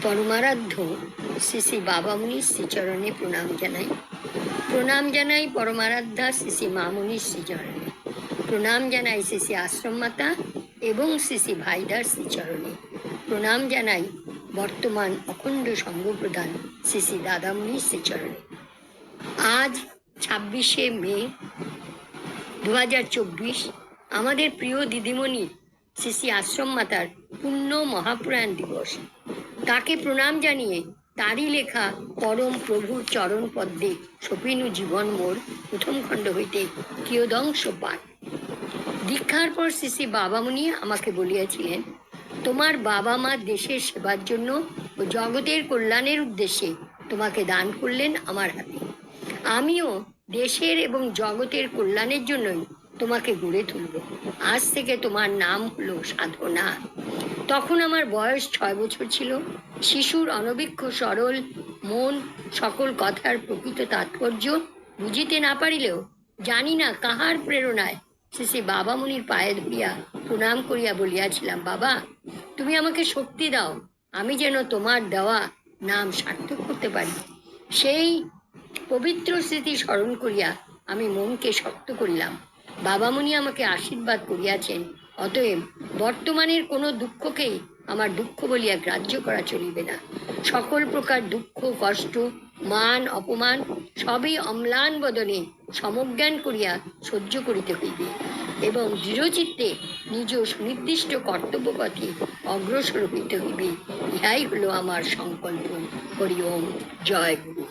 পরমারাধ্য শ্রী শ্রী বাবামুনির শ্রীচরণে প্রণাম জানাই পরমারাধ্যা শ্রী শ্রী মামুনির শ্রীচরণে, প্রণাম জানাই শ্রী শ্রী আশ্রম মাতা এবং শ্রী শ্রী ভাইদার শ্রীচরণে, প্রণাম জানাই বর্তমান অখণ্ড সঙ্ঘপ্রধান শ্রী শ্রী দাদামুনির শ্রীচরণে। আজ 26শে মে 2024 আমাদের প্রিয় দিদিমণি শ্রী শ্রী আশ্রম মাতার পূর্ণ মহাপ্রয়াণ দিবস। তাকে প্রণাম জানিয়ে তারই লেখা পরম প্রভুর চরণ পদ্মে সপিনু জীবন মোর প্রথম খণ্ড হইতে কিয়দংশ পাঠ। দীক্ষার পর শ্রী শ্রী বাবামুনি আমাকে বলিয়াছিলেন, তোমার বাবা মা দেশের সেবার জন্য ও জগতের কল্যাণের উদ্দেশ্যে তোমাকে দান করলেন আমার হাতে। আমিও দেশের এবং জগতের কল্যাণের জন্যই তোমাকে গড়ে তুলব। আজ থেকে তোমার নাম হলো সাধনা। তখন আমার বয়স 6 বছর ছিল। শিশুর অনবীক্ষ সরল মন সকল কথার প্রকৃত তাৎপর্য বুঝিতে না পারিলেও জানি না কাহার প্রেরণায় শ্রী শ্রী বাবামুনির পায়ে ধরিয়া প্রণাম করিয়া বলিয়াছিলাম, বাবা তুমি আমাকে শক্তি দাও, আমি যেন তোমার দেওয়া নাম সার্থক করতে পারি। সেই পবিত্র স্মৃতি স্মরণ করিয়া আমি মনকে শক্ত করিলাম। বাবামুনি আমাকে আশীর্বাদ করিয়াছেন, অতএব বর্তমানের কোনো দুঃখকেই আমার দুঃখ বলিয়া গ্রাহ্য করা চলিবে না। সকল প্রকার দুঃখ কষ্ট মান অপমান সবই অম্লান বদনে সমজ্ঞান করিয়া সহ্য করিতে হইবে এবং দৃঢ়চিত্তে নিজ সুনির্দিষ্ট কর্তব্য পথে অগ্রসর হইতে হইবে। ইহাই হলো আমার সংকল্প। হরি ওম, জয় গুরু।